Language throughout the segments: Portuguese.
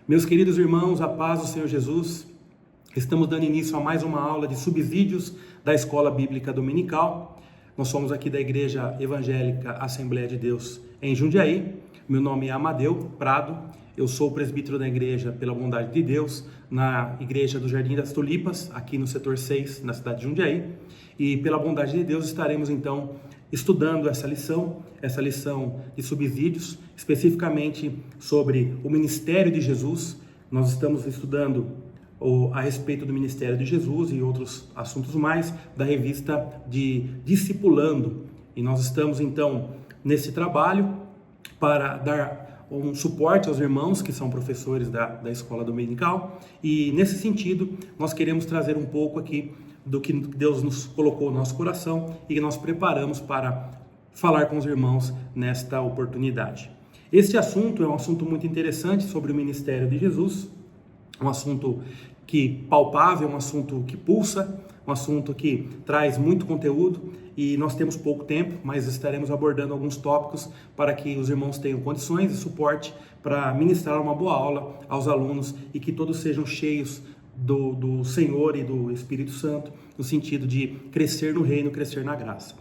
Meus queridos irmãos, a paz do Senhor Jesus, estamos dando início a mais uma aula de subsídios da Escola Bíblica Dominical. Nós somos aqui da Igreja Evangélica Assembleia de Deus em Jundiaí. Meu nome é Amadeu Prado, eu sou o presbítero da igreja pela bondade de Deus, na Igreja do Jardim das Tulipas, aqui no setor 6, na cidade de Jundiaí. E pela bondade de Deus estaremos então estudando essa lição de subsídios, especificamente sobre o ministério de Jesus. Nós estamos estudando a respeito do ministério de Jesus e outros assuntos mais da revista de Discipulando. E nós estamos então nesse trabalho para dar um suporte aos irmãos que são professores da escola dominical, e nesse sentido nós queremos trazer um pouco aqui do que Deus nos colocou no nosso coração e que nós preparamos para falar com os irmãos nesta oportunidade. Este assunto é um assunto muito interessante sobre o ministério de Jesus, um assunto que palpável, um assunto que pulsa, um assunto que traz muito conteúdo, e nós temos pouco tempo, mas estaremos abordando alguns tópicos para que os irmãos tenham condições e suporte para ministrar uma boa aula aos alunos e que todos sejam cheios do Senhor e do Espírito Santo, no sentido de crescer no reino, crescer na graça.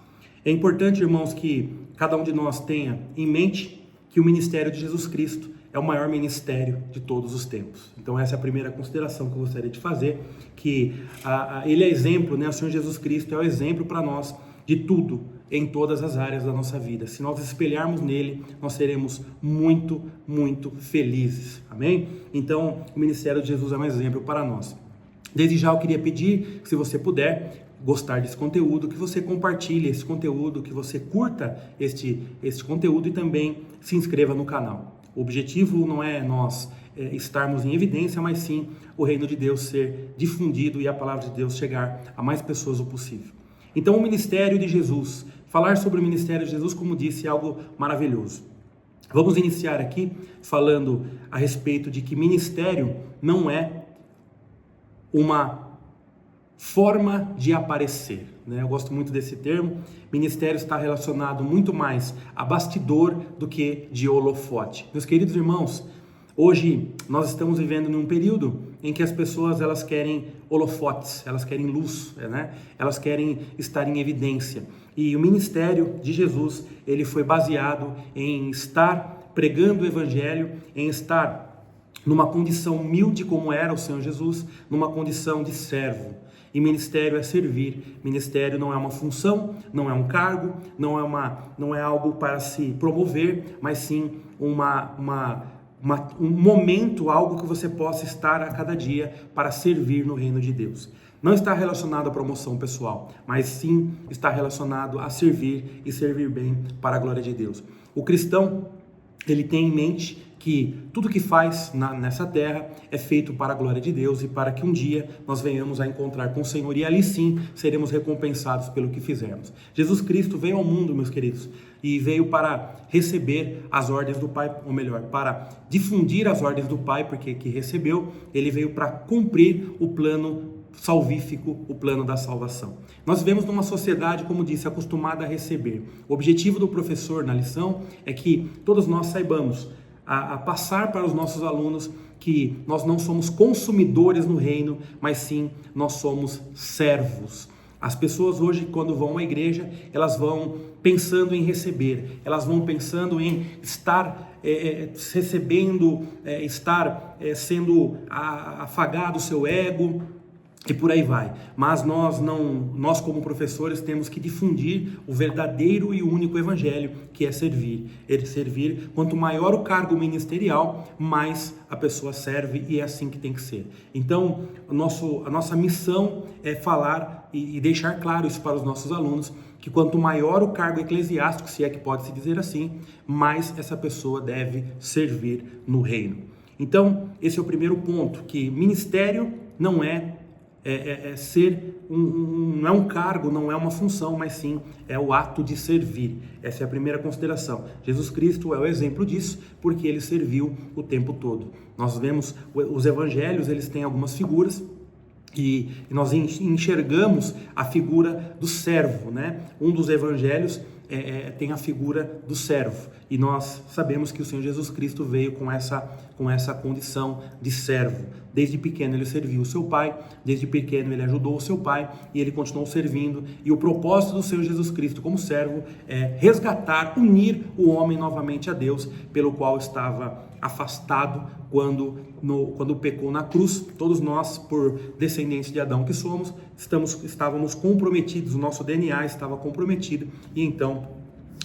É importante, irmãos, que cada um de nós tenha em mente que o ministério de Jesus Cristo é o maior ministério de todos os tempos. Então essa é a primeira consideração que eu gostaria de fazer, que ele é exemplo, né? O Senhor Jesus Cristo é o exemplo para nós de tudo, em todas as áreas da nossa vida. Se nós espelharmos nele, nós seremos muito, muito felizes. Amém? Então, o ministério de Jesus é um exemplo para nós. Desde já eu queria pedir que, se você puder gostar desse conteúdo, que você compartilhe esse conteúdo, que você curta este conteúdo e também se inscreva no canal. O objetivo não é nós estarmos em evidência, mas sim o reino de Deus ser difundido e a palavra de Deus chegar a mais pessoas o possível. Então, o ministério de Jesus, falar sobre o ministério de Jesus, como disse, é algo maravilhoso. Vamos iniciar aqui falando a respeito de que ministério não é uma forma de aparecer, né? Eu gosto muito desse termo. Ministério está relacionado muito mais a bastidor do que de holofote. Meus queridos irmãos, hoje nós estamos vivendo num período em que as pessoas elas querem holofotes, elas querem luz, né? Elas querem estar em evidência. E o ministério de Jesus, ele foi baseado em estar pregando o evangelho, em estar numa condição humilde como era o Senhor Jesus, numa condição de servo. E ministério é servir. Ministério não é uma função, não é um cargo, não é algo para se promover, mas sim um momento, algo que você possa estar a cada dia para servir no reino de Deus. Não está relacionado à promoção pessoal, mas sim está relacionado a servir e servir bem para a glória de Deus. O cristão, ele tem em mente que tudo que faz nessa terra é feito para a glória de Deus e para que um dia nós venhamos a encontrar com o Senhor, e ali sim seremos recompensados pelo que fizermos. Jesus Cristo veio ao mundo, meus queridos, e veio para receber as ordens do Pai, ou melhor, para difundir as ordens do Pai, porque que recebeu, ele veio para cumprir o plano salvífico, o plano da salvação. Nós vivemos numa sociedade, como disse, acostumada a receber. O objetivo do professor na lição é que todos nós saibamos a passar para os nossos alunos que nós não somos consumidores no reino, mas sim nós somos servos. As pessoas hoje, quando vão à igreja, elas vão pensando em receber, elas vão pensando em estar recebendo, estar sendo afagado o seu ego, e por aí vai. Mas nós como professores temos que difundir o verdadeiro e único evangelho, que é servir. Servir, quanto maior o cargo ministerial, mais a pessoa serve, e é assim que tem que ser. Então, a nossa missão é falar e deixar claro isso para os nossos alunos, que quanto maior o cargo eclesiástico, se é que pode se dizer assim, mais essa pessoa deve servir no reino. Então, esse é o primeiro ponto, que ministério não é não é um cargo, não é uma função, mas sim é o ato de servir. Essa é a primeira consideração. Jesus Cristo é o exemplo disso, porque ele serviu o tempo todo. Nós vemos os evangelhos, eles têm algumas figuras, e nós enxergamos a figura do servo, né? Um dos evangelhos tem a figura do servo. e nós sabemos que o Senhor Jesus Cristo veio com essa condição de servo. Desde pequeno ele serviu o seu pai, desde pequeno ele ajudou o seu pai e ele continuou servindo. E o propósito do Senhor Jesus Cristo como servo é resgatar, unir o homem novamente a Deus, pelo qual estava afastado quando pecou na cruz. Todos nós, por descendentes de Adão que somos, estávamos comprometidos, o nosso DNA estava comprometido e então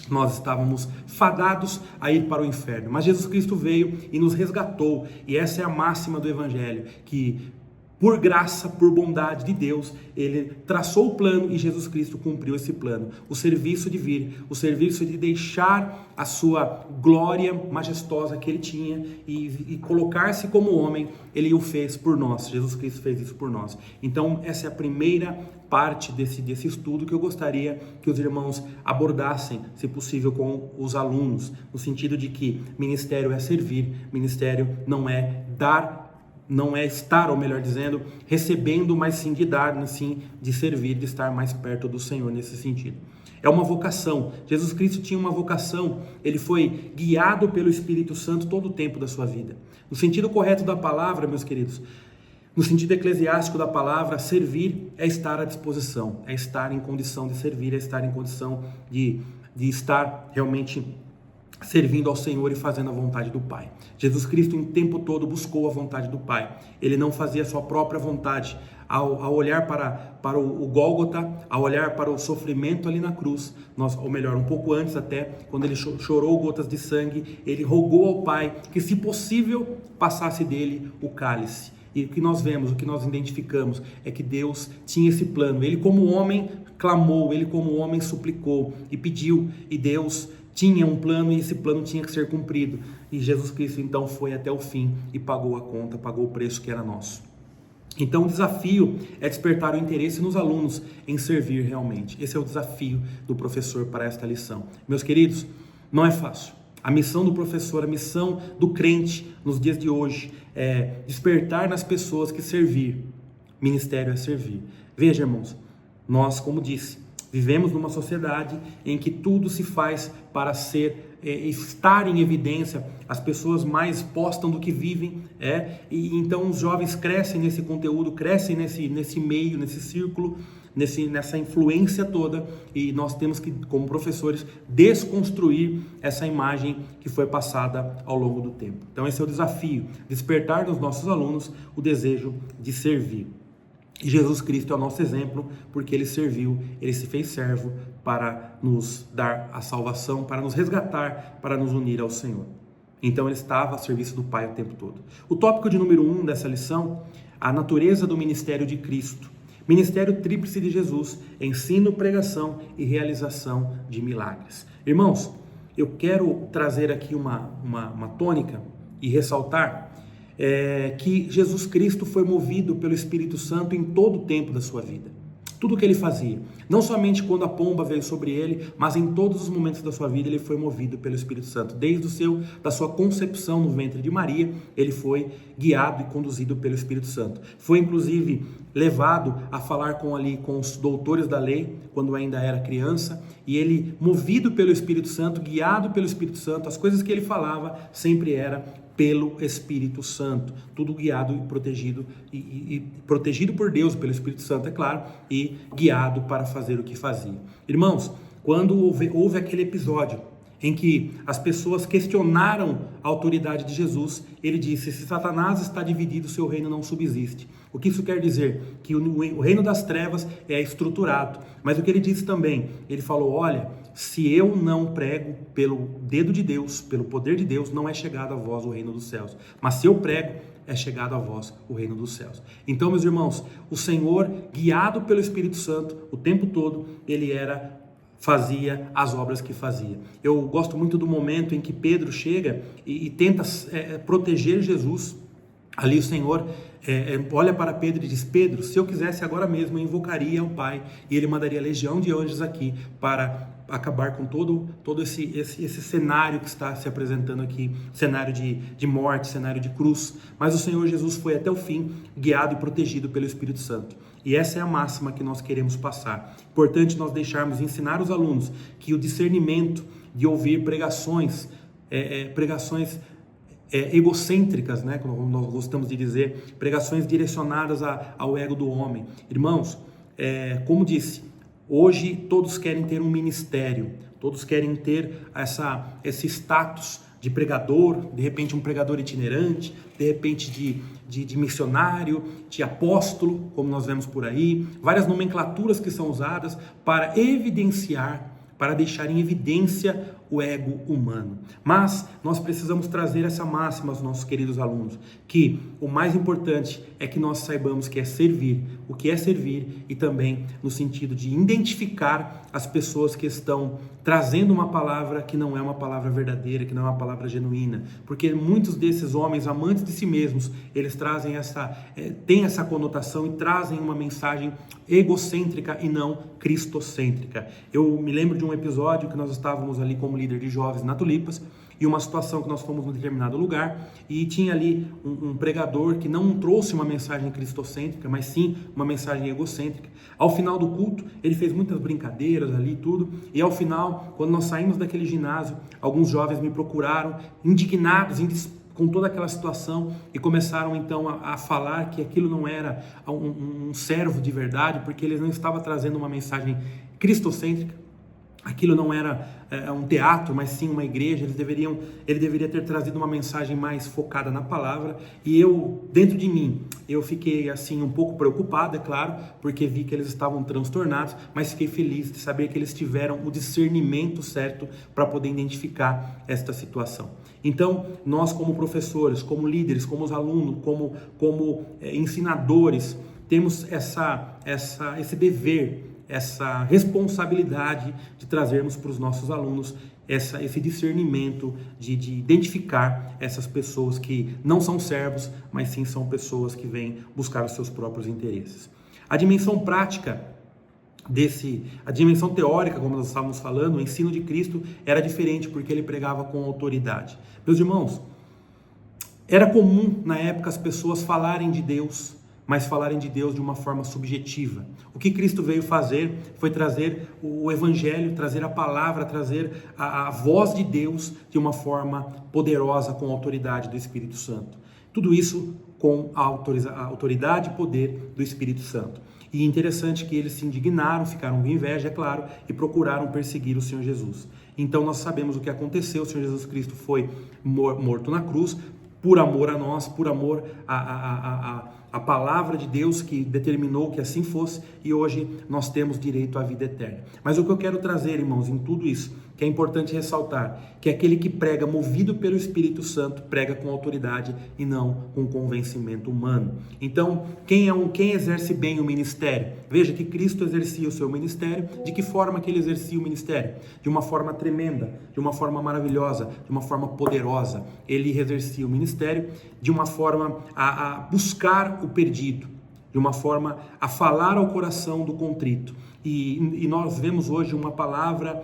nós estávamos fadados a ir para o inferno. Mas Jesus Cristo veio e nos resgatou. E essa é a máxima do Evangelho, que por graça, por bondade de Deus, ele traçou o plano e Jesus Cristo cumpriu esse plano. O serviço de vir, o serviço de deixar a sua glória majestosa que ele tinha e colocar-se como homem, ele o fez por nós. Jesus Cristo fez isso por nós. Então, essa é a primeira parte desse estudo que eu gostaria que os irmãos abordassem, se possível, com os alunos, no sentido de que ministério é servir, ministério não é dar, não é estar, ou melhor dizendo, recebendo, mas sim de dar, sim de servir, de estar mais perto do Senhor nesse sentido. É uma vocação. Jesus Cristo tinha uma vocação, ele foi guiado pelo Espírito Santo todo o tempo da sua vida. No sentido correto da palavra, meus queridos, no sentido eclesiástico da palavra, servir é estar à disposição, é estar em condição de servir, é estar em condição de estar realmente servindo ao Senhor e fazendo a vontade do Pai. Jesus Cristo, em tempo todo, buscou a vontade do Pai. Ele não fazia a sua própria vontade. Ao olhar para o Gólgota, ao olhar para o sofrimento ali na cruz, ou melhor, um pouco antes até, quando ele chorou gotas de sangue, ele rogou ao Pai que, se possível, passasse dele o cálice. E o que nós vemos, o que nós identificamos, é que Deus tinha esse plano. Ele, como homem, clamou, ele, como homem, suplicou e pediu, e Deus tinha um plano e esse plano tinha que ser cumprido. E Jesus Cristo então foi até o fim e pagou a conta, pagou o preço que era nosso. Então o desafio é despertar o interesse nos alunos em servir realmente. Esse é o desafio do professor para esta lição. Meus queridos, não é fácil. A missão do professor, a missão do crente nos dias de hoje é despertar nas pessoas que servir. Ministério é servir. Veja, irmãos, nós, como disse, vivemos numa sociedade em que tudo se faz para estar em evidência. As pessoas mais postam do que vivem, e então os jovens crescem nesse conteúdo, crescem nesse meio, nesse círculo, nessa influência toda, e nós temos que, como professores, desconstruir essa imagem que foi passada ao longo do tempo. Então esse é o desafio, despertar nos nossos alunos o desejo de servir. E Jesus Cristo é o nosso exemplo, porque ele serviu, ele se fez servo para nos dar a salvação, para nos resgatar, para nos unir ao Senhor. Então ele estava a serviço do Pai o tempo todo. O tópico de número 1 dessa lição, a natureza do ministério de Cristo. Ministério tríplice de Jesus, ensino, pregação e realização de milagres. Irmãos, eu quero trazer aqui uma tônica e ressaltar que Jesus Cristo foi movido pelo Espírito Santo em todo o tempo da sua vida. Tudo o que ele fazia, não somente quando a pomba veio sobre ele, mas em todos os momentos da sua vida ele foi movido pelo Espírito Santo. Desde da sua concepção no ventre de Maria, ele foi guiado e conduzido pelo Espírito Santo. Foi inclusive levado a falar com os doutores da lei, quando ainda era criança, e ele, movido pelo Espírito Santo, guiado pelo Espírito Santo, as coisas que ele falava sempre era pelo Espírito Santo, tudo guiado e protegido, e protegido por Deus, pelo Espírito Santo, é claro, e guiado para fazer o que fazia. Irmãos, quando houve aquele episódio em que as pessoas questionaram a autoridade de Jesus, ele disse: se Satanás está dividido, seu reino não subsiste. O que isso quer dizer? Que o reino das trevas é estruturado. Mas o que ele disse também? Ele falou: olha, se eu não prego pelo dedo de Deus, pelo poder de Deus, não é chegado a vós o reino dos céus. Mas se eu prego, é chegado a vós o reino dos céus. Então, meus irmãos, o Senhor, guiado pelo Espírito Santo, o tempo todo, ele fazia as obras que fazia. Eu gosto muito do momento em que Pedro chega e tenta proteger Jesus. Ali o Senhor olha para Pedro e diz: Pedro, se eu quisesse agora mesmo, eu invocaria ao Pai e ele mandaria legião de anjos aqui para acabar com todo esse cenário que está se apresentando aqui, cenário de morte, cenário de cruz. Mas o Senhor Jesus foi até o fim, guiado e protegido pelo Espírito Santo. E essa é a máxima que nós queremos passar. Importante nós ensinar os alunos que o discernimento de ouvir pregações egocêntricas, né, como nós gostamos de dizer, pregações direcionadas ao ego do homem. Irmãos, como disse, hoje todos querem ter um ministério, todos querem ter esse status de pregador, de repente um pregador itinerante, de repente de missionário, de apóstolo, como nós vemos por aí, várias nomenclaturas que são usadas para evidenciar, para deixar em evidência o ego humano. Mas nós precisamos trazer essa máxima aos nossos queridos alunos, que o mais importante é que nós saibamos que é servir, o que é servir, e também no sentido de identificar as pessoas que estão trazendo uma palavra que não é uma palavra verdadeira, que não é uma palavra genuína, porque muitos desses homens amantes de si mesmos, eles trazem têm essa conotação e trazem uma mensagem egocêntrica e não cristocêntrica. Eu me lembro de um episódio que nós estávamos ali como líder de jovens na Tulipas, e uma situação que nós fomos em determinado lugar e tinha ali um pregador que não trouxe uma mensagem cristocêntrica, mas sim uma mensagem egocêntrica. Ao final do culto, ele fez muitas brincadeiras ali e tudo, e ao final, quando nós saímos daquele ginásio, alguns jovens me procuraram, indignados, com toda aquela situação, e começaram então a falar que aquilo não era um servo de verdade, porque ele não estava trazendo uma mensagem cristocêntrica. Aquilo não era um teatro, mas sim uma igreja. Ele deveria ter trazido uma mensagem mais focada na palavra. E eu, dentro de mim, eu fiquei assim um pouco preocupado, é claro, porque vi que eles estavam transtornados, mas fiquei feliz de saber que eles tiveram o discernimento certo para poder identificar esta situação. Então, nós como professores, como líderes, como os alunos, como ensinadores, temos esse dever, essa responsabilidade de trazermos para os nossos alunos esse discernimento de identificar essas pessoas que não são servos, mas sim são pessoas que vêm buscar os seus próprios interesses. A dimensão prática a dimensão teórica, como nós estávamos falando, o ensino de Cristo era diferente porque ele pregava com autoridade. Meus irmãos, era comum na época as pessoas falarem de Deus, mas falarem de Deus de uma forma subjetiva. O que Cristo veio fazer foi trazer o Evangelho, trazer a palavra, trazer a voz de Deus de uma forma poderosa, com a autoridade do Espírito Santo. Tudo isso com a autoridade e poder do Espírito Santo. E interessante que eles se indignaram, ficaram com inveja, é claro, e procuraram perseguir o Senhor Jesus. Então nós sabemos o que aconteceu. O Senhor Jesus Cristo foi morto na cruz, por amor a nós, por amor a palavra de Deus que determinou que assim fosse, e hoje nós temos direito à vida eterna. Mas o que eu quero trazer, irmãos, em tudo isso, que é importante ressaltar, que aquele que prega movido pelo Espírito Santo, prega com autoridade e não com convencimento humano. Então, quem exerce bem o ministério? Veja que Cristo exercia o seu ministério. De que forma que ele exercia o ministério? De uma forma tremenda, de uma forma maravilhosa, de uma forma poderosa. Ele exercia o ministério de uma forma a buscar o perdido, de uma forma a falar ao coração do contrito. E nós vemos hoje uma palavra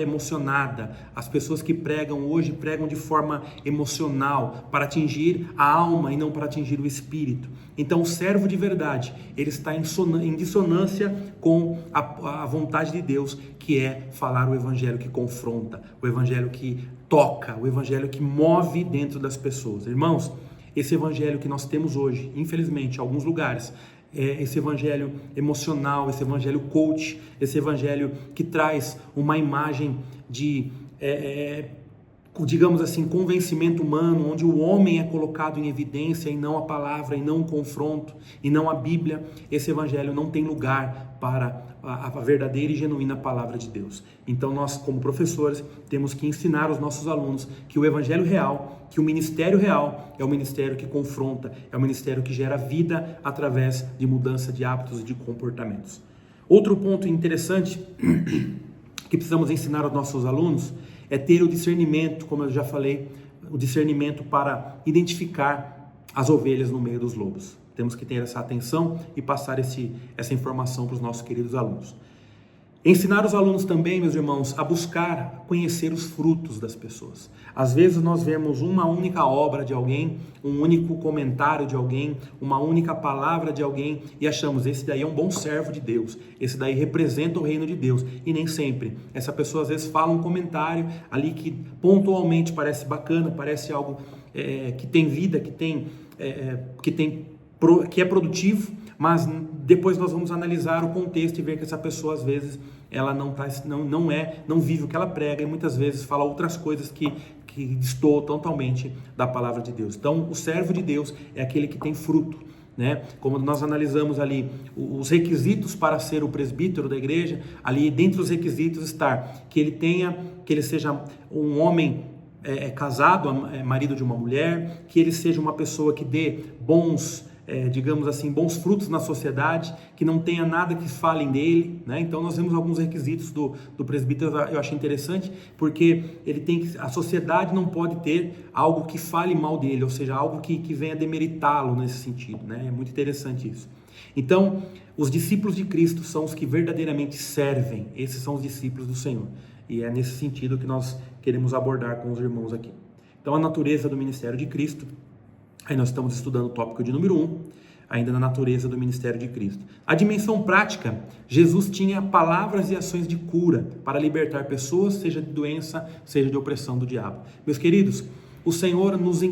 emocionada. As pessoas que pregam hoje pregam de forma emocional, para atingir a alma e não para atingir o espírito. Então o servo de verdade, ele está em dissonância com a vontade de Deus, que é falar o evangelho que confronta, o evangelho que toca, o evangelho que move dentro das pessoas. Irmãos, esse evangelho que nós temos hoje, infelizmente, em alguns lugares, esse evangelho emocional, esse evangelho coach, esse evangelho que traz uma imagem de, digamos assim, convencimento humano, onde o homem é colocado em evidência e não a palavra, e não o confronto, e não a Bíblia. Esse evangelho não tem lugar para a verdadeira e genuína palavra de Deus. Então nós, como professores, temos que ensinar os nossos alunos que o evangelho real, que o ministério real é o ministério que confronta, é o ministério que gera vida através de mudança de hábitos e de comportamentos. Outro ponto interessante que precisamos ensinar aos nossos alunos é ter o discernimento, como eu já falei, o discernimento para identificar as ovelhas no meio dos lobos. Temos que ter essa atenção e passar essa informação para os nossos queridos alunos. Ensinar os alunos também, meus irmãos, a buscar conhecer os frutos das pessoas. Às vezes nós vemos uma única obra de alguém, um único comentário de alguém, uma única palavra de alguém e achamos, esse daí é um bom servo de Deus, esse daí representa o reino de Deus. E nem sempre. Essa pessoa às vezes fala um comentário ali que pontualmente parece bacana, parece algo que tem vida, que é produtivo, mas depois nós vamos analisar o contexto e ver que essa pessoa às vezes ela não vive o que ela prega e muitas vezes fala outras coisas que destoam totalmente da palavra de Deus. Então, o servo de Deus é aquele que tem fruto, né? Como nós analisamos ali os requisitos para ser o presbítero da igreja, ali dentre os requisitos está que ele seja um homem casado, marido de uma mulher, que ele seja uma pessoa que dê bons frutos na sociedade, que não tenha nada que falem dele, né? Então nós vemos alguns requisitos do presbítero, eu achei interessante, porque a sociedade não pode ter algo que fale mal dele, ou seja, algo que venha demeritá-lo nesse sentido, né? É muito interessante isso. Então, os discípulos de Cristo são os que verdadeiramente servem, esses são os discípulos do Senhor, e é nesse sentido que nós queremos abordar com os irmãos aqui. Então, a natureza do ministério de Cristo. Aí nós estamos estudando o tópico de número 1, ainda na natureza do ministério de Cristo. A dimensão prática, Jesus tinha palavras e ações de cura para libertar pessoas, seja de doença, seja de opressão do diabo. Meus queridos, o Senhor nos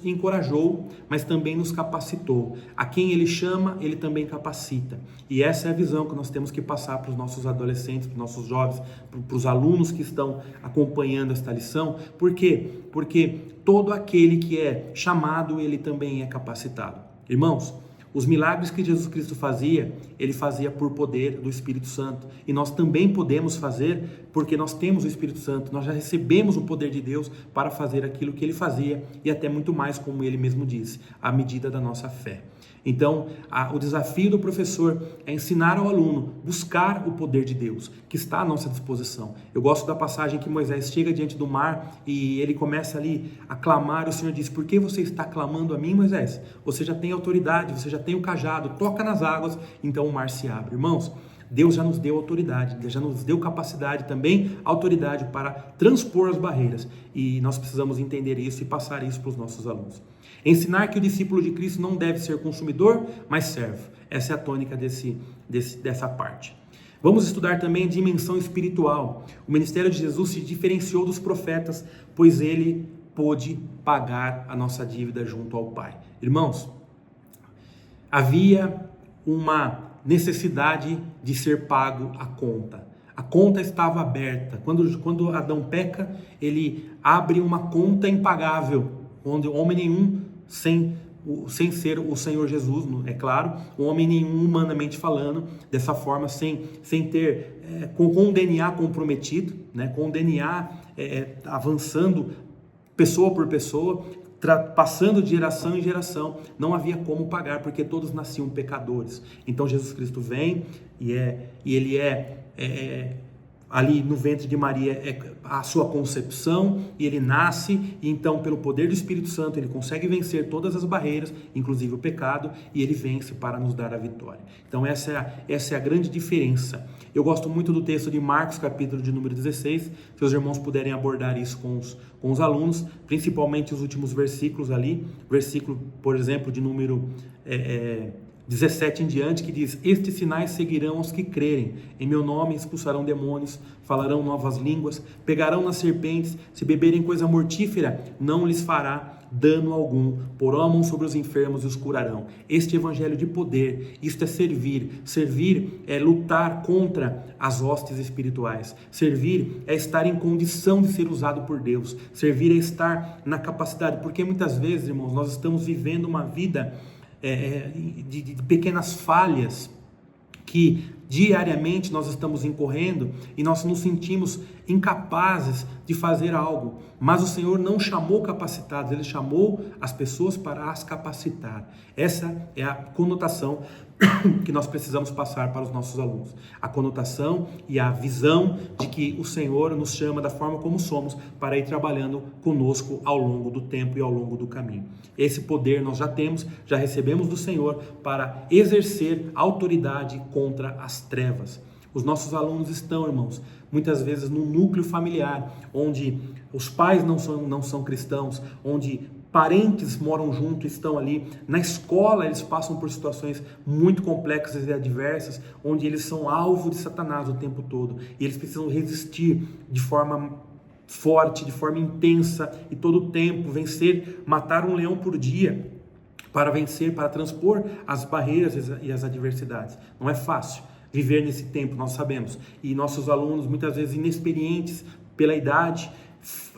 encorajou, mas também nos capacitou. A quem Ele chama, Ele também capacita. E essa é a visão que nós temos que passar para os nossos adolescentes, para os nossos jovens, para os alunos que estão acompanhando esta lição. Por quê? Porque todo aquele que é chamado, ele também é capacitado. Irmãos, os milagres que Jesus Cristo fazia, ele fazia por poder do Espírito Santo. E nós também podemos fazer porque nós temos o Espírito Santo. Nós já recebemos o poder de Deus para fazer aquilo que ele fazia e até muito mais, como ele mesmo disse, à medida da nossa fé. Então, o desafio do professor é ensinar ao aluno, buscar o poder de Deus, que está à nossa disposição. Eu gosto da passagem que Moisés chega diante do mar e ele começa ali a clamar, e o Senhor diz, por que você está clamando a mim, Moisés? Você já tem autoridade, você já tem o cajado, toca nas águas, então o mar se abre. Irmãos, Deus já nos deu autoridade, Deus já nos deu capacidade também, autoridade para transpor as barreiras. E nós precisamos entender isso e passar isso para os nossos alunos. Ensinar que o discípulo de Cristo não deve ser consumidor, mas servo. Essa é a tônica dessa parte. Vamos estudar também a dimensão espiritual. O ministério de Jesus se diferenciou dos profetas, pois ele pôde pagar a nossa dívida junto ao Pai. Irmãos, havia uma necessidade de ser pago a conta. A conta estava aberta. Quando Adão peca, ele abre uma conta impagável, onde homem nenhum, sem ser o Senhor Jesus, é claro, homem nenhum humanamente falando, dessa forma, sem ter, com o DNA comprometido, né, com o DNA avançando pessoa por pessoa, passando de geração em geração, não havia como pagar, porque todos nasciam pecadores. Então Jesus Cristo vem e ele ali no ventre de Maria a sua concepção, e ele nasce, e então pelo poder do Espírito Santo ele consegue vencer todas as barreiras, inclusive o pecado, e ele vence para nos dar a vitória. Então essa é a grande diferença. Eu gosto muito do texto de Marcos, capítulo de número 16, se os irmãos puderem abordar isso com os alunos, principalmente os últimos versículos ali, versículo, por exemplo, de número 17 em diante, que diz, estes sinais seguirão os que crerem, em meu nome expulsarão demônios, falarão novas línguas, pegarão nas serpentes, se beberem coisa mortífera, não lhes fará dano algum, porão a mão sobre os enfermos e os curarão. Este evangelho de poder, isto é servir é lutar contra as hostes espirituais, servir é estar em condição de ser usado por Deus, servir é estar na capacidade, porque muitas vezes, irmãos, nós estamos vivendo uma vida de pequenas falhas que diariamente nós estamos incorrendo e nós nos sentimos incapazes de fazer algo, mas o Senhor não chamou capacitados, Ele chamou as pessoas para as capacitar. Essa é a conotação que nós precisamos passar para os nossos alunos, a conotação e a visão de que o Senhor nos chama da forma como somos para ir trabalhando conosco ao longo do tempo e ao longo do caminho. Esse poder nós já temos, já recebemos do Senhor para exercer autoridade contra as trevas. Os nossos alunos estão, irmãos, muitas vezes no núcleo familiar, onde os pais não são cristãos, onde parentes moram junto, estão ali. Na escola eles passam por situações muito complexas e adversas, onde eles são alvo de Satanás o tempo todo. E eles precisam resistir de forma forte, de forma intensa e todo o tempo, vencer, matar um leão por dia, para vencer, para transpor as barreiras e as adversidades. Não é fácil viver nesse tempo, nós sabemos. E nossos alunos, muitas vezes inexperientes pela idade,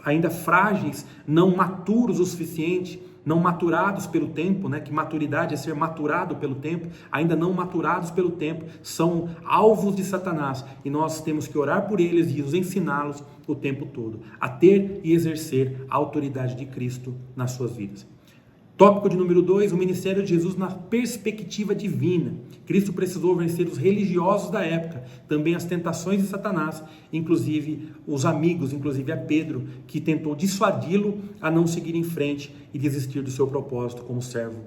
ainda frágeis, não maturos o suficiente, não maturados pelo tempo, né? Que maturidade é ser maturado pelo tempo, ainda não maturados pelo tempo, são alvos de Satanás, e nós temos que orar por eles e os ensiná-los o tempo todo, a ter e exercer a autoridade de Cristo nas suas vidas. Tópico de número 2, o ministério de Jesus na perspectiva divina. Cristo precisou vencer os religiosos da época, também as tentações de Satanás, inclusive os amigos, inclusive a Pedro, que tentou dissuadi-lo a não seguir em frente e desistir do seu propósito como servo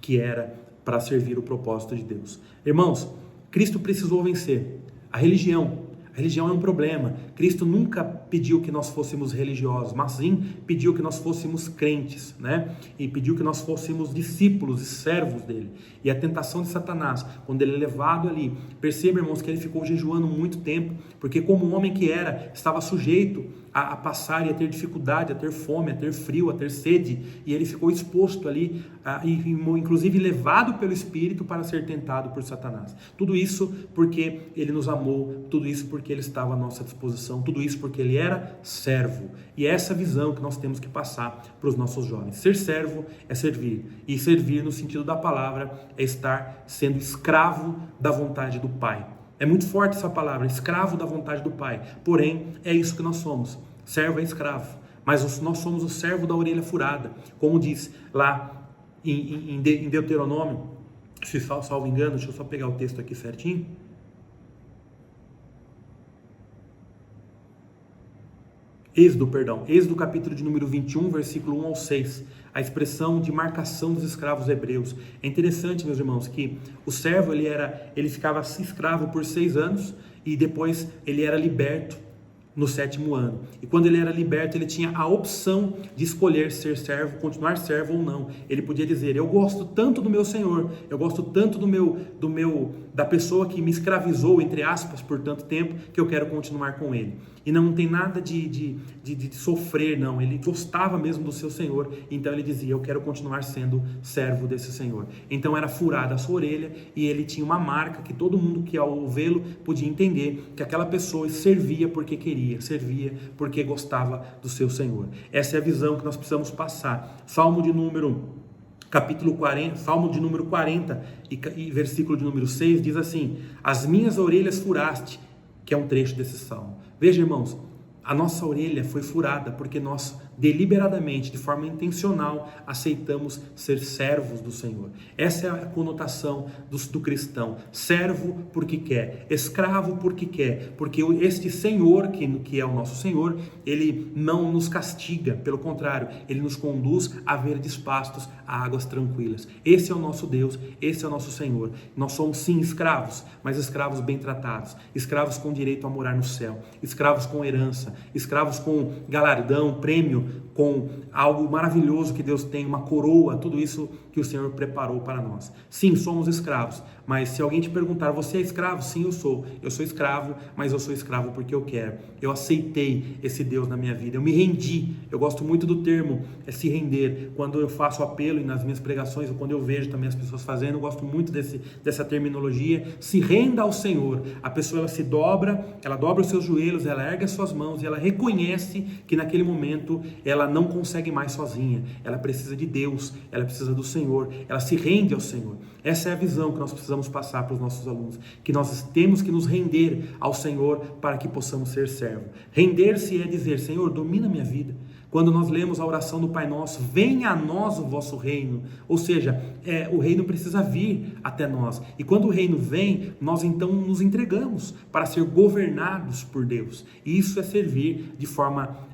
que era para servir o propósito de Deus. Irmãos, Cristo precisou vencer a religião. A religião é um problema. Cristo nunca pediu que nós fôssemos religiosos, mas sim pediu que nós fôssemos crentes, né? E pediu que nós fôssemos discípulos e servos dele. E a tentação de Satanás, quando ele é levado ali, perceba, irmãos, que ele ficou jejuando muito tempo, porque como homem que era, estava sujeito a passar e a ter dificuldade, a ter fome, a ter frio, a ter sede, e ele ficou exposto ali, inclusive levado pelo Espírito para ser tentado por Satanás. Tudo isso porque ele nos amou, tudo isso porque ele estava à nossa disposição, tudo isso porque ele era servo. E é essa visão que nós temos que passar para os nossos jovens. Ser servo é servir, e servir no sentido da palavra é estar sendo escravo da vontade do Pai. É muito forte essa palavra, escravo da vontade do Pai. Porém, é isso que nós somos. Servo é escravo. Mas nós somos o servo da orelha furada. Como diz lá em Deuteronômio, se salvo engano, deixa eu só pegar o texto aqui certinho. Êxodo capítulo de número 21, versículo 1 ao 6. A expressão de marcação dos escravos hebreus. É interessante, meus irmãos, que o servo ele ficava escravo por 6 anos e depois ele era liberto no 7º ano. E quando ele era liberto, ele tinha a opção de escolher ser servo, continuar servo ou não. Ele podia dizer: eu gosto tanto do meu Senhor, eu gosto tanto da pessoa que me escravizou, entre aspas, por tanto tempo, que eu quero continuar com ele. E não tem nada de sofrer, não. Ele gostava mesmo do seu Senhor, então ele dizia: eu quero continuar sendo servo desse Senhor. Então era furada a sua orelha e ele tinha uma marca que todo mundo que ao vê-lo podia entender que aquela pessoa servia porque queria, servia porque gostava do seu Senhor. Essa é a visão que nós precisamos passar. Salmo de número 40 e versículo de número 6 diz assim: as minhas orelhas furaste, que é um trecho desse salmo. Veja, irmãos, a nossa orelha foi furada porque nós deliberadamente, de forma intencional, aceitamos ser servos do Senhor. Essa é a conotação do cristão. Servo porque quer, escravo porque quer, porque este Senhor, que é o nosso Senhor, ele não nos castiga, pelo contrário, ele nos conduz a verdes pastos, a águas tranquilas. Esse é o nosso Deus, esse é o nosso Senhor. Nós somos sim escravos, mas escravos bem tratados, escravos com direito a morar no céu, escravos com herança, escravos com galardão, prêmio, com algo maravilhoso que Deus tem, uma coroa, tudo isso que o Senhor preparou para nós. Sim, somos escravos, mas se alguém te perguntar: você é escravo? Sim, eu sou escravo, mas eu sou escravo porque eu quero. Eu aceitei esse Deus na minha vida, eu me rendi. Eu gosto muito do termo se render, quando eu faço apelo e nas minhas pregações, ou quando eu vejo também as pessoas fazendo, eu gosto muito dessa terminologia. Se renda ao Senhor. A pessoa ela dobra os seus joelhos, ela ergue as suas mãos e ela reconhece que naquele momento ela não consegue mais sozinha, ela precisa de Deus, ela precisa do Senhor, ela se rende ao Senhor. Essa é a visão que nós precisamos passar para os nossos alunos, que nós temos que nos render ao Senhor para que possamos ser servo. Render-se é dizer: Senhor, domina minha vida. Quando nós lemos a oração do Pai Nosso: venha a nós o vosso reino, ou seja, o reino precisa vir até nós, e quando o reino vem, nós então nos entregamos para ser governados por Deus, e isso é servir de forma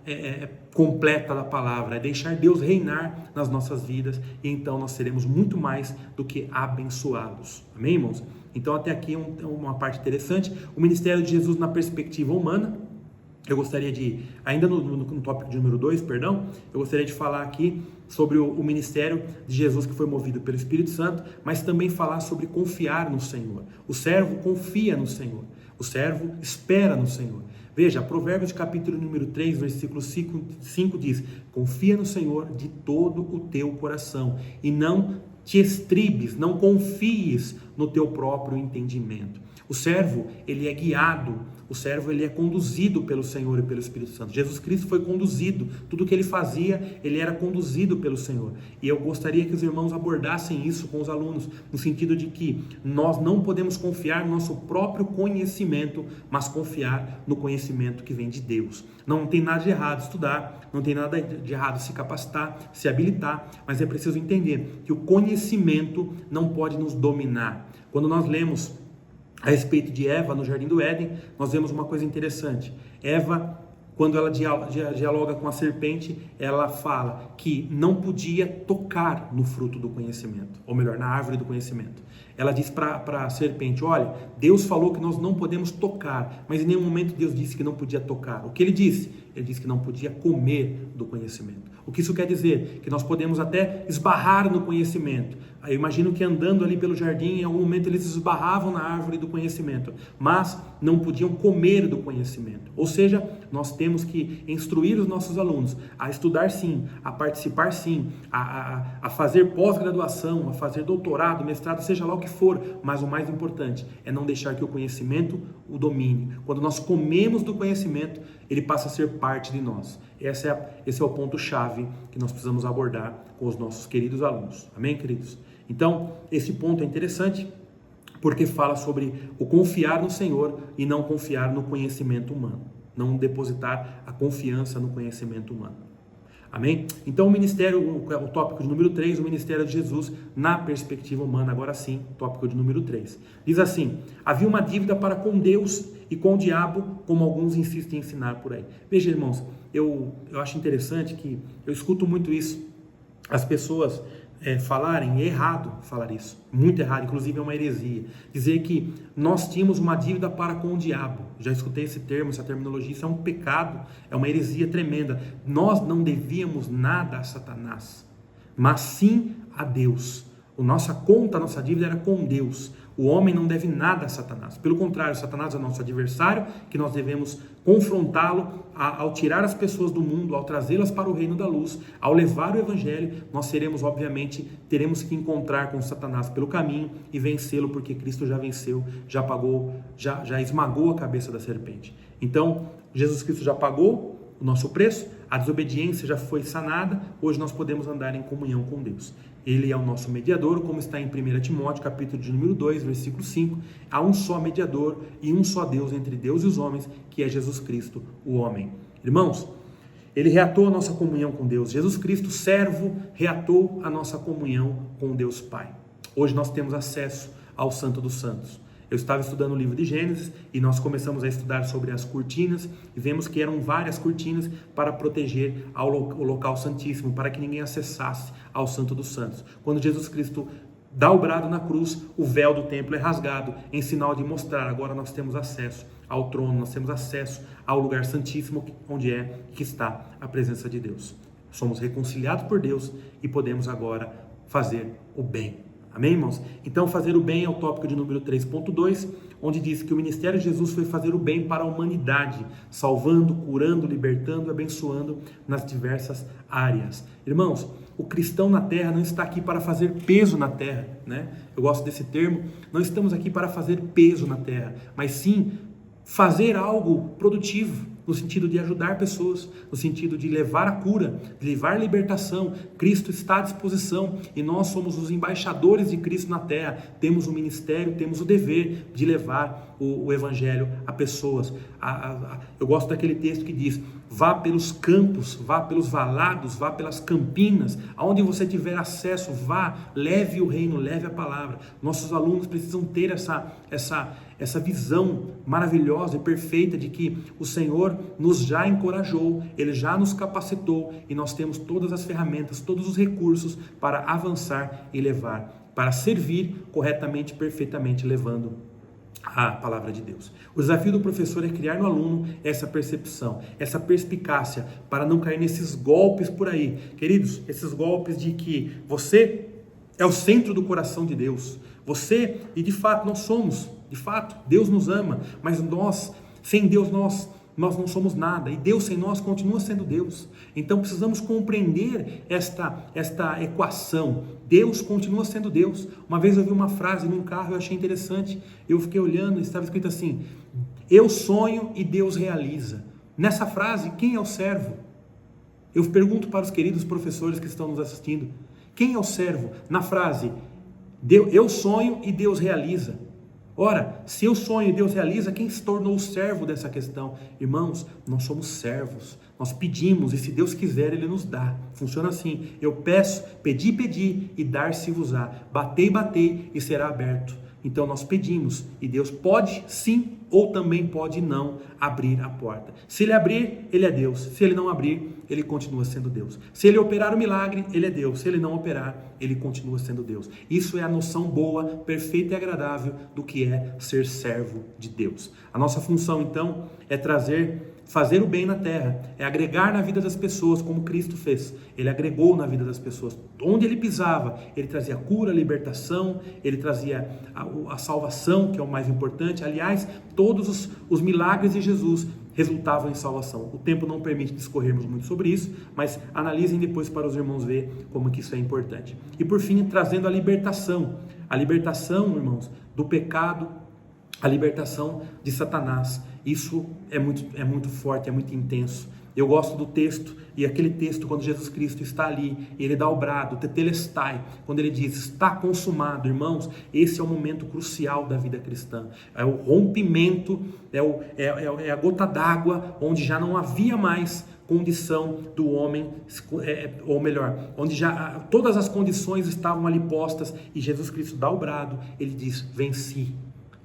completa da palavra, é deixar Deus reinar nas nossas vidas, e então nós seremos muito mais do que abençoados. Amém, irmãos? Então até aqui uma parte interessante. O ministério de Jesus na perspectiva humana. Eu gostaria de, ainda no tópico de número 2, perdão, eu gostaria de falar aqui sobre o ministério de Jesus que foi movido pelo Espírito Santo, mas também falar sobre confiar no Senhor. O servo confia no Senhor, o servo espera no Senhor. Veja, Provérbios capítulo número 3, versículo 5 diz: confia no Senhor de todo o teu coração e não te estribes, não confies no teu próprio entendimento. O servo, ele é guiado, o servo, ele é conduzido pelo Senhor e pelo Espírito Santo. Jesus Cristo foi conduzido, tudo que ele fazia, ele era conduzido pelo Senhor. E eu gostaria que os irmãos abordassem isso com os alunos, no sentido de que nós não podemos confiar no nosso próprio conhecimento, mas confiar no conhecimento que vem de Deus. Não tem nada de errado estudar, não tem nada de errado se capacitar, se habilitar, mas é preciso entender que o conhecimento não pode nos dominar. Quando nós lemos a respeito de Eva no Jardim do Éden, nós vemos uma coisa interessante. Eva, quando ela dialoga com a serpente, ela fala que não podia tocar no fruto do conhecimento, ou melhor, na árvore do conhecimento. Ela diz para a serpente: olha, Deus falou que nós não podemos tocar, mas em nenhum momento Deus disse que não podia tocar. O que ele disse? Ele disse que não podia comer do conhecimento. O que isso quer dizer? Que nós podemos até esbarrar no conhecimento. Eu imagino que andando ali pelo jardim, em algum momento eles esbarravam na árvore do conhecimento, mas não podiam comer do conhecimento. Ou seja, nós temos que instruir os nossos alunos a estudar sim, a participar sim, a fazer pós-graduação, a fazer doutorado, mestrado, seja lá o que for, mas o mais importante é não deixar que o conhecimento o domine. Quando nós comemos do conhecimento, ele passa a ser parte de nós. Esse é o ponto-chave que nós precisamos abordar com os nossos queridos alunos. Amém, queridos? Então, esse ponto é interessante porque fala sobre o confiar no Senhor e não confiar no conhecimento humano. Não depositar a confiança no conhecimento humano. Amém? Então, o tópico de número 3, o ministério de Jesus na perspectiva humana, agora sim, tópico de número 3. Diz assim: havia uma dívida para com Deus e com o diabo, como alguns insistem em ensinar por aí. Veja, irmãos, eu acho interessante que eu escuto muito isso, as pessoas falarem, é errado falar isso, muito errado, inclusive é uma heresia, dizer que nós tínhamos uma dívida para com o diabo. Já escutei esse termo, essa terminologia, isso é um pecado, é uma heresia tremenda. Nós não devíamos nada a Satanás, mas sim a Deus. A nossa dívida era com Deus. O homem não deve nada a Satanás. Pelo contrário, Satanás é nosso adversário, que nós devemos confrontá-lo ao tirar as pessoas do mundo, ao trazê-las para o reino da luz, ao levar o evangelho. Nós teremos que encontrar com Satanás pelo caminho e vencê-lo, porque Cristo já venceu, já pagou, já esmagou a cabeça da serpente. Então, Jesus Cristo já pagou o nosso preço, a desobediência já foi sanada, hoje nós podemos andar em comunhão com Deus. Ele é o nosso mediador, como está em 1 Timóteo, capítulo de número 2, versículo 5. Há um só mediador e um só Deus entre Deus e os homens, que é Jesus Cristo, o homem. Irmãos, ele reatou a nossa comunhão com Deus. Jesus Cristo, servo, reatou a nossa comunhão com Deus Pai. Hoje nós temos acesso ao Santo dos Santos. Eu estava estudando o livro de Gênesis e nós começamos a estudar sobre as cortinas e vemos que eram várias cortinas para proteger o local santíssimo, para que ninguém acessasse ao Santo dos Santos. Quando Jesus Cristo dá o brado na cruz, o véu do templo é rasgado, em sinal de mostrar: agora nós temos acesso ao trono, nós temos acesso ao lugar santíssimo, onde que está a presença de Deus. Somos reconciliados por Deus e podemos agora fazer o bem. Amém, irmãos? Então, fazer o bem é o tópico de número 3.2, onde diz que o ministério de Jesus foi fazer o bem para a humanidade, salvando, curando, libertando e abençoando nas diversas áreas. Irmãos, o cristão na terra não está aqui para fazer peso na terra, né? Eu gosto desse termo. Não estamos aqui para fazer peso na terra, mas sim fazer algo produtivo, no sentido de ajudar pessoas, no sentido de levar a cura, de levar a libertação. Cristo está à disposição e nós somos os embaixadores de Cristo na terra. Temos o ministério, temos o dever de levar o evangelho a pessoas. Eu gosto daquele texto que diz: vá pelos campos, vá pelos valados, vá pelas campinas, aonde você tiver acesso, vá, leve o reino, leve a palavra. Nossos alunos precisam ter essa visão maravilhosa e perfeita de que o Senhor nos já encorajou, Ele já nos capacitou e nós temos todas as ferramentas, todos os recursos para avançar e levar para servir corretamente, perfeitamente, levando a palavra de Deus. O desafio do professor é criar no aluno essa percepção, essa perspicácia, para não cair nesses golpes por aí. Queridos, esses golpes de que você é o centro do coração de Deus. Você, e de fato nós somos, de fato, Deus nos ama, mas nós, sem Deus, nós não somos nada, e Deus sem nós continua sendo Deus. Então precisamos compreender esta equação. Deus continua sendo Deus. Uma vez eu vi uma frase num carro, eu achei interessante, eu fiquei olhando e estava escrito assim: eu sonho e Deus realiza. Nessa frase, quem é o servo? Eu pergunto para os queridos professores que estão nos assistindo, quem é o servo? Na frase, eu sonho e Deus realiza. Ora, se eu sonho e Deus realiza, quem se tornou o servo dessa questão? Irmãos, nós somos servos, nós pedimos e se Deus quiser Ele nos dá. Funciona assim: eu peço, pedi e dar-se-vos-á, batei e será aberto. Então nós pedimos e Deus pode sim ou também pode não abrir a porta. Se Ele abrir, Ele é Deus. Se Ele não abrir, Ele continua sendo Deus. Se Ele operar o milagre, Ele é Deus. Se Ele não operar, Ele continua sendo Deus. Isso é a noção boa, perfeita e agradável do que é ser servo de Deus. A nossa função então é fazer o bem na terra, é agregar na vida das pessoas como Cristo fez. Ele agregou na vida das pessoas. Onde Ele pisava, Ele trazia cura, libertação, Ele trazia a salvação, que é o mais importante. Aliás, todos os milagres de Jesus resultavam em salvação. O tempo não permite discorrermos muito sobre isso, mas analisem depois para os irmãos ver como que isso é importante. E por fim, trazendo a libertação, irmãos, do pecado, a libertação de Satanás. Isso é muito forte, é muito intenso. Eu gosto do texto, e aquele texto quando Jesus Cristo está ali, ele dá o brado, tetelestai, quando ele diz, está consumado. Irmãos, esse é o momento crucial da vida cristã, é o rompimento, é a gota d'água, onde já não havia mais condição do homem, ou melhor, onde já todas as condições estavam ali postas, e Jesus Cristo dá o brado, ele diz, venci,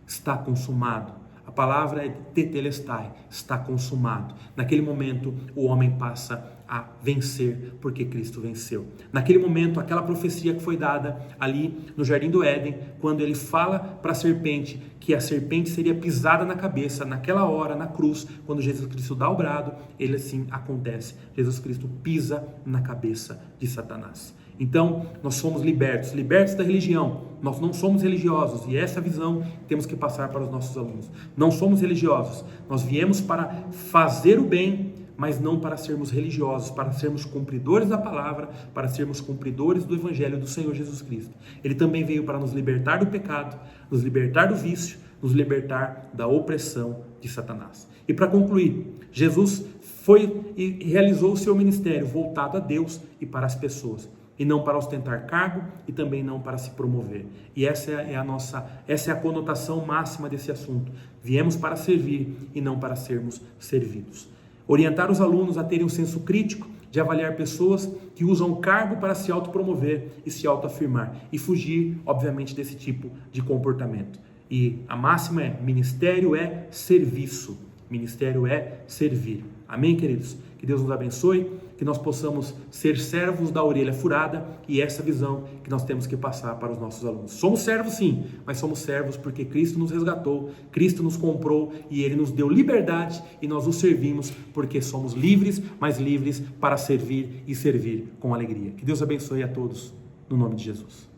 está consumado. A palavra é tetelestai, está consumado. Naquele momento, o homem passa a vencer, porque Cristo venceu. Naquele momento, aquela profecia que foi dada ali no Jardim do Éden, quando ele fala para a serpente que a serpente seria pisada na cabeça, naquela hora, na cruz, quando Jesus Cristo dá o brado, ele assim acontece. Jesus Cristo pisa na cabeça de Satanás. Então, nós somos libertos da religião. Nós não somos religiosos, e essa visão temos que passar para os nossos alunos. Não somos religiosos, nós viemos para fazer o bem, mas não para sermos religiosos, para sermos cumpridores da palavra, para sermos cumpridores do Evangelho do Senhor Jesus Cristo. Ele também veio para nos libertar do pecado, nos libertar do vício, nos libertar da opressão de Satanás. E para concluir, Jesus foi e realizou o seu ministério voltado a Deus e para as pessoas, e não para ostentar cargo e também não para se promover. E essa é a conotação máxima desse assunto. Viemos para servir e não para sermos servidos. Orientar os alunos a terem um senso crítico de avaliar pessoas que usam o cargo para se autopromover e se autoafirmar, e fugir, obviamente, desse tipo de comportamento. E a máxima é: ministério é serviço, ministério é servir. Amém, queridos? Que Deus nos abençoe, que nós possamos ser servos da orelha furada, e essa visão que nós temos que passar para os nossos alunos. Somos servos sim, mas somos servos porque Cristo nos resgatou, Cristo nos comprou e Ele nos deu liberdade, e nós o servimos porque somos livres, mas livres para servir e servir com alegria. Que Deus abençoe a todos, no nome de Jesus.